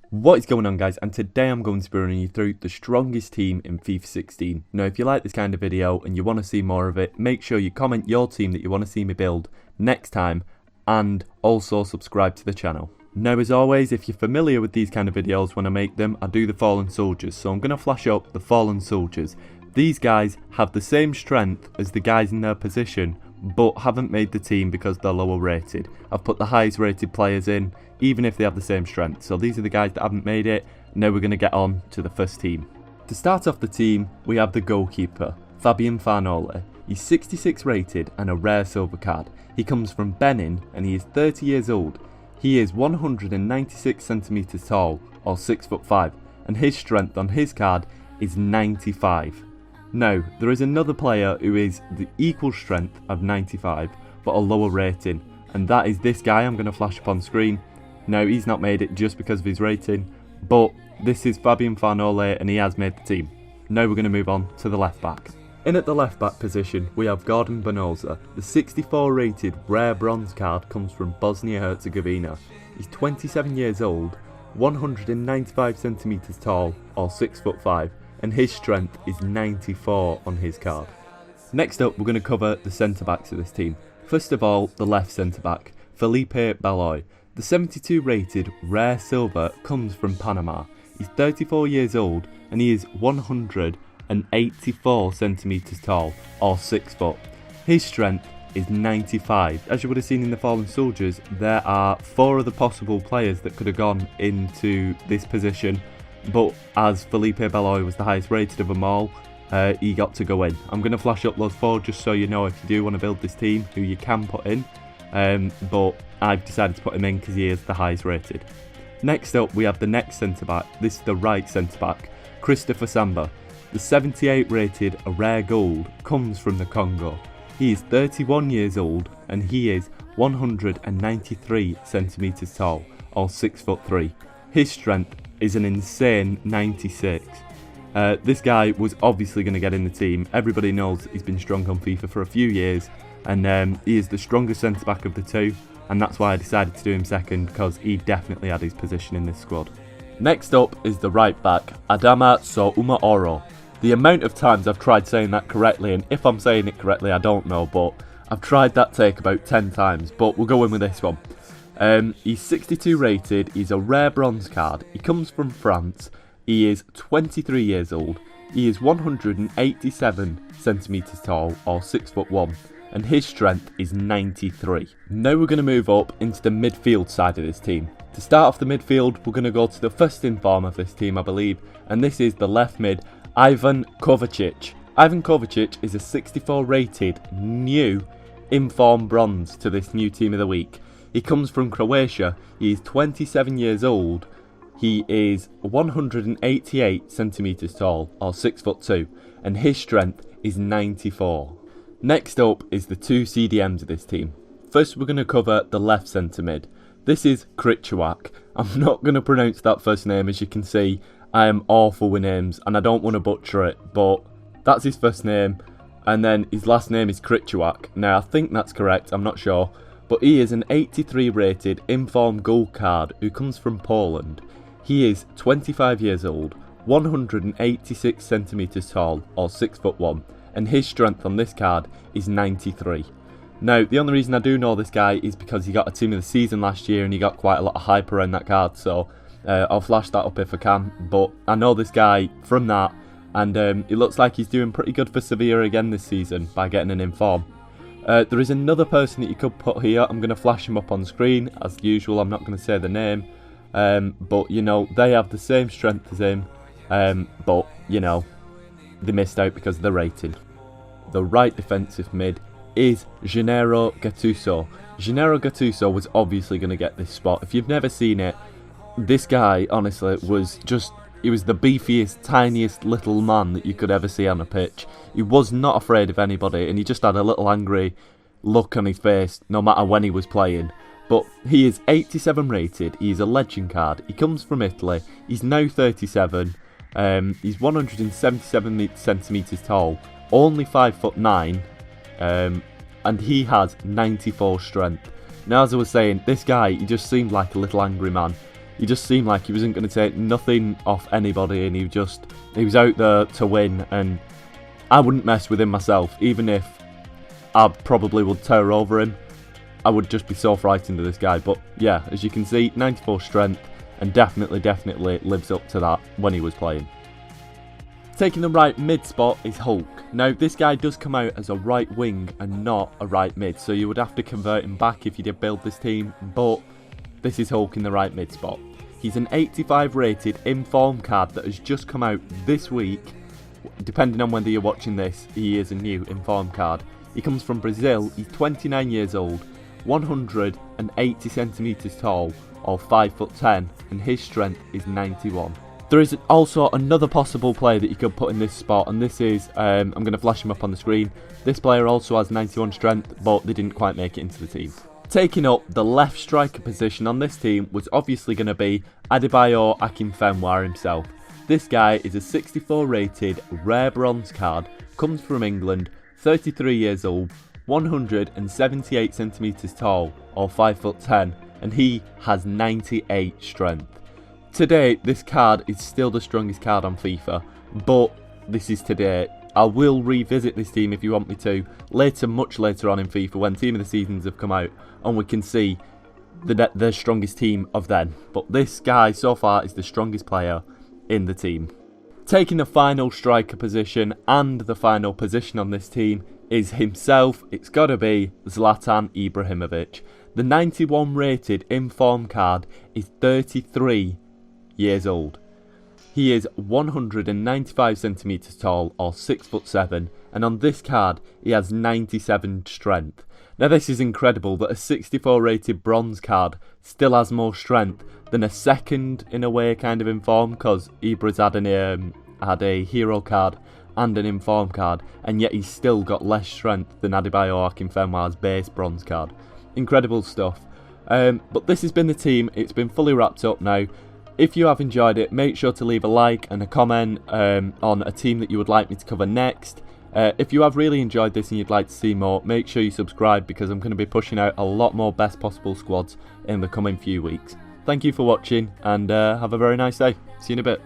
What is going on, guys? And today I'm going to be running you through the strongest team in FIFA 16. Now, if you like this kind of video and you want to see more of it, make sure you comment your team that you want to see me build next time, and also subscribe to the channel. Now, as always, if you're familiar with these kind of videos when I make them, I do the fallen soldiers, so I'm going to flash up the fallen soldiers. These guys have the same strength as the guys in their position, but haven't made the team because they're lower rated. I've put the highest rated players in, even if they have the same strength. So these are the guys that haven't made it. Now we're going to get on to the first team. To start off the team, we have the goalkeeper, Akinfenwa. He's 66 rated and a rare silver card. He comes from Benin and he is 30 years old. He is 196 centimeters tall, or 6'5", and his strength on his card is 95. Now, there is another player who is the equal strength of 95, but a lower rating, and that is this guy I'm going to flash up on screen. Now, he's not made it just because of his rating, but this is Akinfenwa and he has made the team. Now we're going to move on to the left back. In at the left back position, we have Gattuso. The 64 rated rare bronze card comes from Bosnia-Herzegovina. He's 27 years old, 195 centimeters tall, or 6'5", and his strength is 94 on his card. Next up, we're going to cover the centre backs of this team. First of all, the left centre back, Felipe Baloy. The 72 rated rare silver comes from Panama. He's 34 years old and he is 184 centimeters tall, or 6 foot. His strength is 95. As you would have seen in the Fallen Soldiers, there are 4 other possible players that could have gone into this position, but as Felipe Baloy was the highest rated of them all, he got to go in. I'm going to flash up those 4 just so you know if you do want to build this team who you can put in, but I've decided to put him in because he is the highest rated. Next up, we have the next centre back. This is the right centre back, Christopher Samba. The 78 rated a rare gold comes from the Congo. He is 31 years old and he is 193 centimeters tall, or 6'3". His strength is an insane 96. This guy was obviously going to get in the team. Everybody knows he's been strong on FIFA for a few years, and he is the strongest centre back of the two, and that's why I decided to do him second, because he definitely had his position in this squad. Next up is the right back, Adama Soumaoro. The amount of times I've tried saying that correctly, and if I'm saying it correctly I don't know, but I've tried that take about 10 times, but we'll go in with this one. He's 62 rated, he's a rare bronze card, he comes from France, he is 23 years old, he is 187 centimeters tall, or 6'1", and his strength is 93. Now we're going to move up into the midfield side of this team. To start off the midfield, we're going to go to the first in form of this team, I believe, and this is the left mid, Ivan Kovacic. Ivan Kovacic is a 64 rated new in-form bronze to this new team of the week. He comes from Croatia, he is 27 years old, he is 188 centimeters tall, or 6'2", and his strength is 94. Next up is the 2 CDMs of this team. First we're going to cover the left centre mid. This is Krichwak. I'm not going to pronounce that first name, as you can see. I am awful with names and I don't want to butcher it, but that's his first name, and then his last name is Krichwak. Now I think that's correct, I'm not sure, but he is an 83 rated in-form gold card who comes from Poland. He is 25 years old, 186 centimeters tall, or 6'1", and his strength on this card is 93. Now, the only reason I do know this guy is because he got a team of the season last year and he got quite a lot of hype around that card, so I'll flash that up if I can, but I know this guy from that, and it looks like he's doing pretty good for Sevilla again this season by getting an in-form. There is another person that you could put here. I'm going to flash him up on screen. As usual, I'm not going to say the name, but you know, they have the same strength as him, but you know, they missed out because of the rating. The right defensive mid is Gennaro Gattuso. Gennaro Gattuso was obviously going to get this spot. If you've never seen it, this guy honestly was just, he was the beefiest, tiniest little man that you could ever see on a pitch. He was not afraid of anybody and he just had a little angry look on his face no matter when he was playing. But he is 87 rated, he's a legend card, he comes from Italy, he's now 37, he's 177 centimeters tall, only 5'9", and he has 94 strength. Now, as I was saying, this guy, he just seemed like a little angry man. he just seemed like he wasn't going to take nothing off anybody, and he was out there to win. And I wouldn't mess with him myself, even if I probably would tear over him. I would just be so frightened of this guy. But yeah, as you can see, 94 strength, and definitely lives up to that when he was playing. Taking the right mid spot is Hulk. Now, this guy does come out as a right wing and not a right mid, so you would have to convert him back if you did build this team, but this is Hulk in the right mid spot. He's an 85 rated inform card that has just come out this week. Depending on whether you're watching this, he is a new inform card. He comes from Brazil, he's 29 years old, 180 centimeters tall, or 5'10", and his strength is 91. There is also another possible player that you could put in this spot, and this is, I'm going to flash him up on the screen. This player also has 91 strength, but they didn't quite make it into the team. Taking up the left striker position on this team was obviously going to be Akinfenwa himself. This guy is a 64 rated rare bronze card, comes from England, 33 years old, 178 centimeters tall, or 5'10", and he has 98 strength. Today, this card is still the strongest card on FIFA, but this is today. I will revisit this team if you want me to, much later on in FIFA when Team of the Seasons have come out and we can see the strongest team of then. But this guy so far is the strongest player in the team. Taking the final striker position and the final position on this team is himself. It's got to be Zlatan Ibrahimovic. The 91 rated inform card is 33 years old. He is 195 centimeters tall, or 6'7", and on this card he has 97 strength. Now this is incredible that a 64 rated bronze card still has more strength than a second in a way kind of inform, because Ibra's had a hero card and an inform card, and yet he's still got less strength than Akinfenwa's base bronze card. Incredible stuff. But this has been the team. It's been fully wrapped up now. If you have enjoyed it, make sure to leave a like and a comment on a team that you would like me to cover next. If you have really enjoyed this and you'd like to see more, make sure you subscribe, because I'm going to be pushing out a lot more best possible squads in the coming few weeks. Thank you for watching, and have a very nice day. See you in a bit.